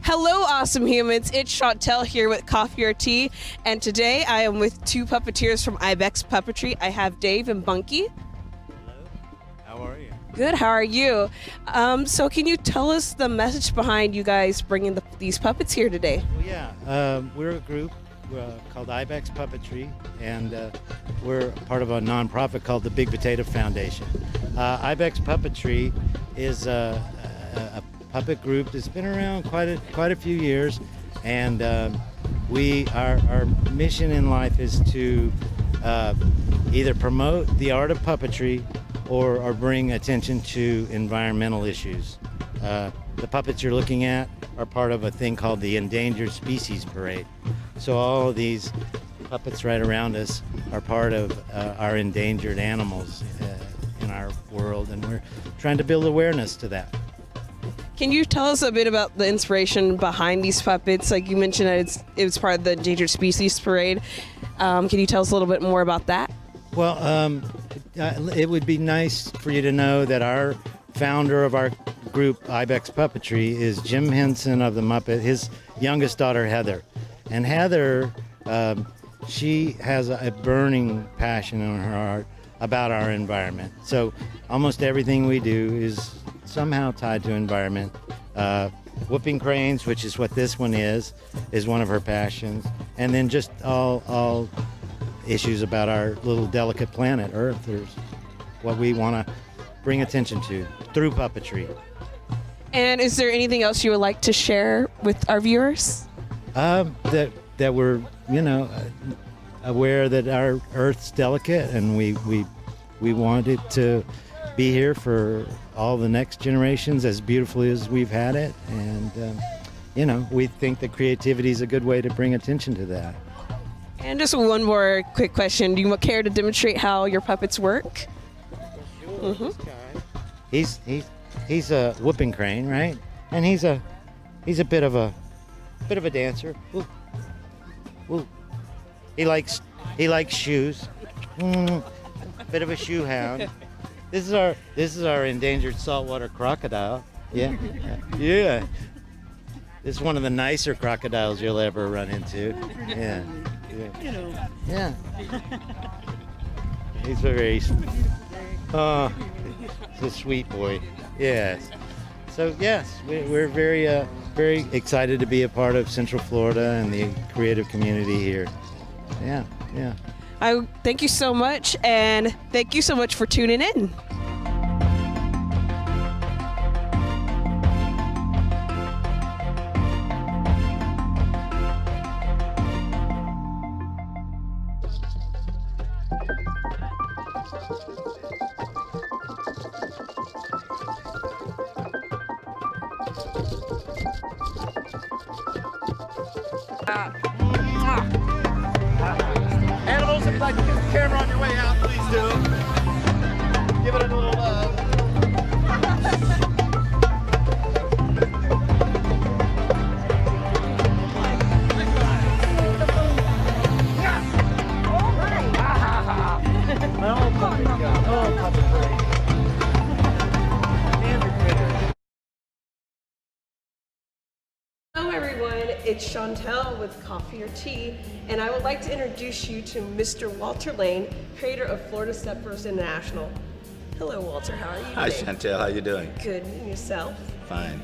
Hello, awesome humans. It's Chantel here with Coffee or Tea, and today I am with two puppeteers from Ibex Puppetry. I have Dave and bUneke. Hello. How are you? Good. How are you? So, can you tell us the message behind you guys bringing these puppets here today? Well, yeah, we're a group called Ibex Puppetry, and we're part of a nonprofit called the Big Potato Foundation. Ibex Puppetry is a puppet group that's been around quite a few years, and our mission in life is to either promote the art of puppetry or bring attention to environmental issues. The puppets you're looking at are part of a thing called the Endangered Species Parade. So all of these puppets right around us are part of our endangered animals in our world, and we're trying to build awareness to that. Can you tell us a bit about the inspiration behind these puppets? Like you mentioned that it was part of the Endangered Species Parade. Can you tell us a little bit more about that? Well, it would be nice for you to know that our founder of our group, Ibex Puppetry, is Jim Henson of the Muppet, his youngest daughter, Heather. And Heather, she has a burning passion in her heart about our environment. So almost everything we do is somehow tied to environment. Whooping cranes, which is what this one is one of her passions. And then just all issues about our little delicate planet, Earth, is what we want to bring attention to through puppetry. And is there anything else you would like to share with our viewers? That we're, aware that our Earth's delicate, and we want it to be here for all the next generations as beautifully as we've had it. And, we think that creativity is a good way to bring attention to that. And just one more quick question. Do you care to demonstrate how your puppets work? Sure, this guy. He's a whooping crane, right? And he's a bit of a dancer. Ooh. Ooh. He likes shoes. Bit of a shoe hound. This is our endangered saltwater crocodile. Yeah. Yeah. This is one of the nicer crocodiles you'll ever run into. Yeah. Yeah. He's he's a sweet boy. Yes. So yes, we're very excited to be a part of Central Florida and the creative community here. Yeah. I thank you so much, and thank you so much for tuning in. Animals, if you'd like to get the camera on your way out, please do. Give it a little love. Hello everyone, it's Chantel with Coffee or Tea, and I would like to introduce you to Mr. Walter Lane, creator of Florida Steppers International. Hello Walter, how are you today? Hi Chantel, how you doing? Good, and yourself? Fine.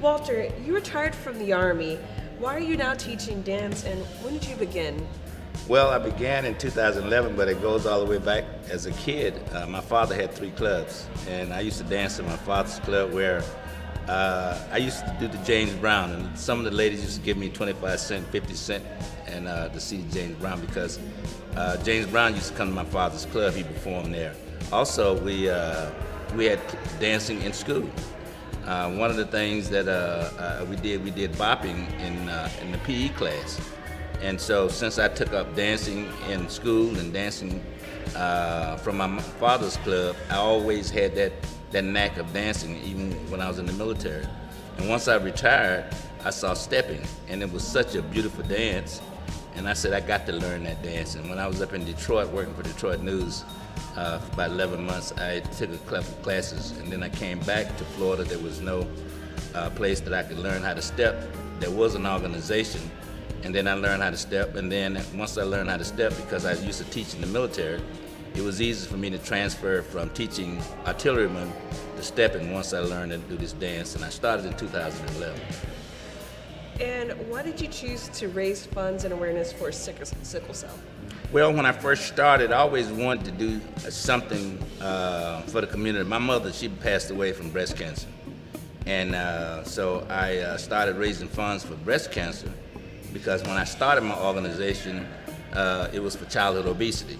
Walter, you retired from the Army. Why are you now teaching dance, and when did you begin? Well, I began in 2011, but it goes all the way back as a kid. My father had 3 clubs, and I used to dance in my father's club where I used to do the James Brown, and some of the ladies used to give me 25 cents, 50 cents, and to see James Brown, because James Brown used to come to my father's club. He performed there. Also, we had dancing in school. One of the things that we did bopping in the PE class, and so since I took up dancing in school and dancing from my father's club, I always had that knack of dancing, even when I was in the military. And once I retired, I saw stepping, and it was such a beautiful dance, and I said I got to learn that dance. And when I was up in Detroit working for Detroit News for about 11 months, I took a couple of classes, and then I came back to Florida. There was no place that I could learn how to step there was an organization, and then I learned how to step. And then once I learned how to step, because I used to teach in the military, it was easy for me to transfer from teaching artillerymen to stepping once I learned to do this dance, and I started in 2011. And why did you choose to raise funds and awareness for sickle cell? Well, when I first started, I always wanted to do something for the community. My mother, she passed away from breast cancer. And so I started raising funds for breast cancer, because when I started my organization, it was for childhood obesity.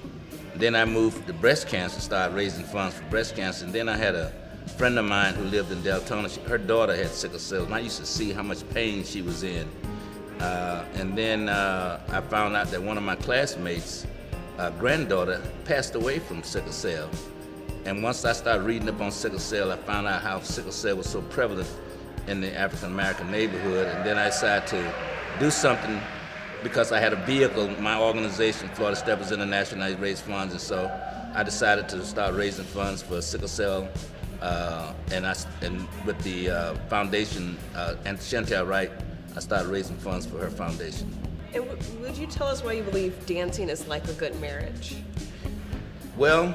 Then I moved to breast cancer, started raising funds for breast cancer, and then I had a friend of mine who lived in Deltona. Her daughter had sickle cell, and I used to see how much pain she was in. And then I found out that one of my classmates' granddaughter passed away from sickle cell. And once I started reading up on sickle cell, I found out how sickle cell was so prevalent in the African American neighborhood. And then I decided to do something, because I had a vehicle, my organization, Florida Steppers International, I raised funds, and so I decided to start raising funds for sickle cell. And with the foundation, and Chantel Wright, I started raising funds for her foundation. And would you tell us why you believe dancing is like a good marriage? Well,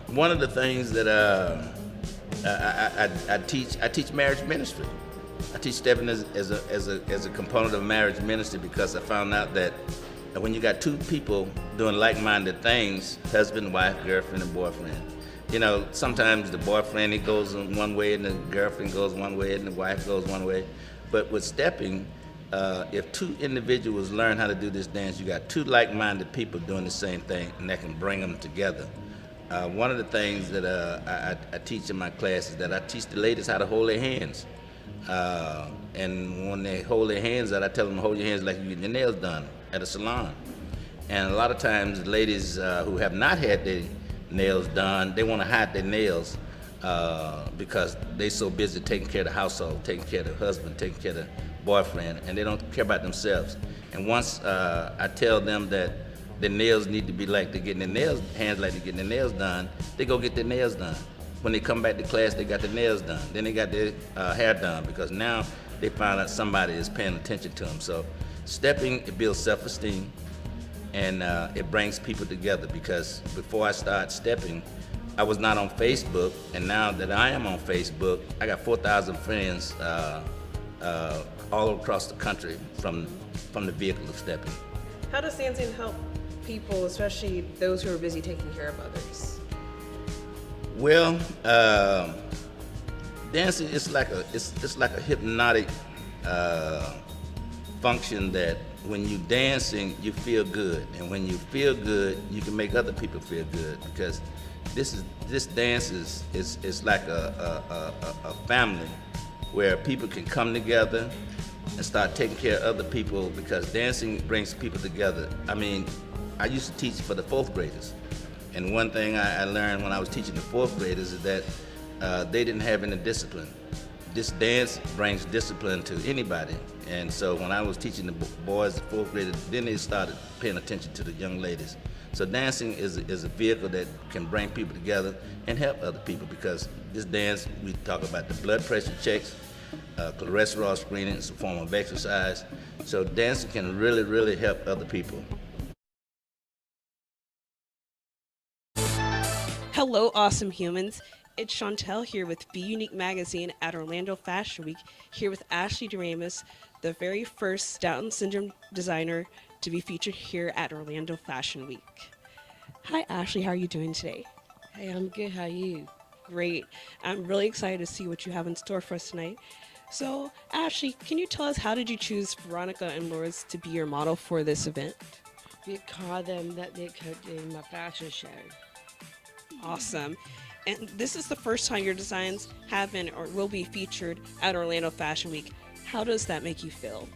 one of the things that I teach marriage ministry. I teach stepping as a component of marriage ministry, because I found out that when you got two people doing like-minded things, husband, wife, girlfriend, and boyfriend, you know, sometimes the boyfriend, he goes one way, and the girlfriend goes one way, and the wife goes one way. But with stepping, if two individuals learn how to do this dance, you got two like-minded people doing the same thing, and that can bring them together. One of the things that I teach in my class is that I teach the ladies how to hold their hands. And when they hold their hands out, I tell them to hold your hands like you're getting your nails done at a salon. And a lot of times, ladies who have not had their nails done, they want to hide their nails because they're so busy taking care of the household, taking care of the husband, taking care of the boyfriend, and they don't care about themselves. And once I tell them that their nails need to be like they're getting their nails, hands like they're getting their nails done, they go get their nails done. When they come back to class, they got their nails done. Then they got their hair done, because now they find out somebody is paying attention to them. So stepping, it builds self-esteem, and it brings people together, because before I started stepping, I was not on Facebook, and now that I am on Facebook, I got 4,000 friends all across the country from the vehicle of stepping. How does dancing help people, especially those who are busy taking care of others? Well, dancing is like a hypnotic function that when you're dancing, you feel good, and when you feel good, you can make other people feel good, because this dance is like a family where people can come together and start taking care of other people, because dancing brings people together. I mean, I used to teach for the fourth graders. And one thing I learned when I was teaching the fourth graders is that they didn't have any discipline. This dance brings discipline to anybody. And so when I was teaching the boys, the fourth graders, then they started paying attention to the young ladies. So dancing is a vehicle that can bring people together and help other people, because this dance, we talk about the blood pressure checks, cholesterol screening, it's a form of exercise. So dancing can really, really help other people. Hello, awesome humans. It's Chantel here with bUneke magazine at Orlando Fashion Week, here with Ashley Doremus, the very first Down syndrome designer to be featured here at Orlando Fashion Week. Hi, Ashley. How are you doing today? Hey, I'm good. How are you? Great. I'm really excited to see what you have in store for us tonight. So, Ashley, can you tell us, how did you choose Veronica and Lourdes to be your model for this event? Because that they could in my fashion show. Awesome. And this is the first time your designs have been or will be featured at Orlando Fashion Week. How does that make you feel?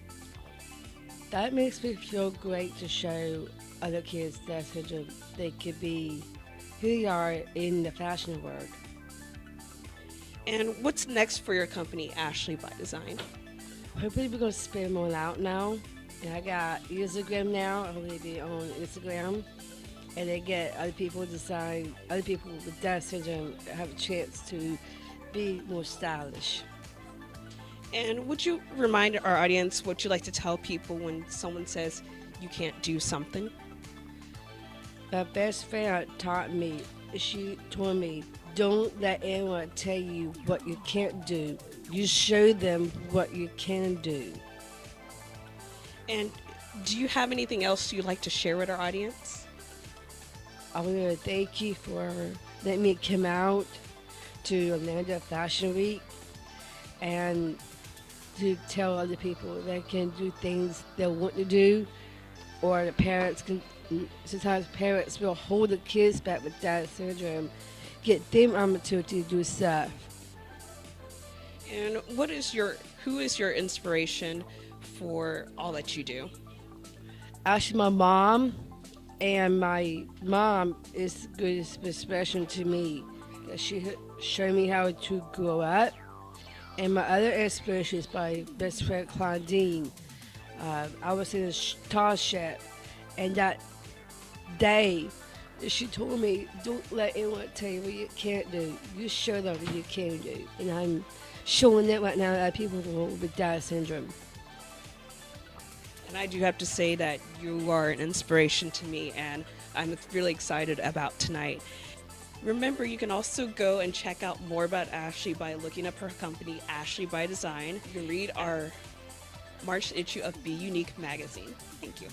That makes me feel great to show other kids that they could be who they are in the fashion world. And what's next for your company, Ashley by Design? Hopefully we're going to spin them all out now. And I got Instagram now. I'm going to be on Instagram. And they get other people design, other people with Down syndrome have a chance to be more stylish. And would you remind our audience what you like to tell people when someone says you can't do something? My best friend taught me, she told me, don't let anyone tell you what you can't do. You show them what you can do. And do you have anything else you'd like to share with our audience? I want to thank you for letting me come out to Orlando Fashion Week and to tell other people they can do things they want to do, or the parents can. Sometimes parents will hold the kids back with Down syndrome, get them opportunity to do stuff. And who is your inspiration for all that you do? Actually, my mom, and my mom is good inspiration to me. She showed me how to grow up. And my other inspiration is my best friend Claudine. I was in a tall shop, and that day she told me, don't let anyone tell you what you can't do. You show them what you can do. And I'm showing that right now to people with Down syndrome. And I do have to say that you are an inspiration to me, and I'm really excited about tonight. Remember, you can also go and check out more about Ashley by looking up her company, Ashley by Design. You can read our March issue of bUneke magazine. Thank you.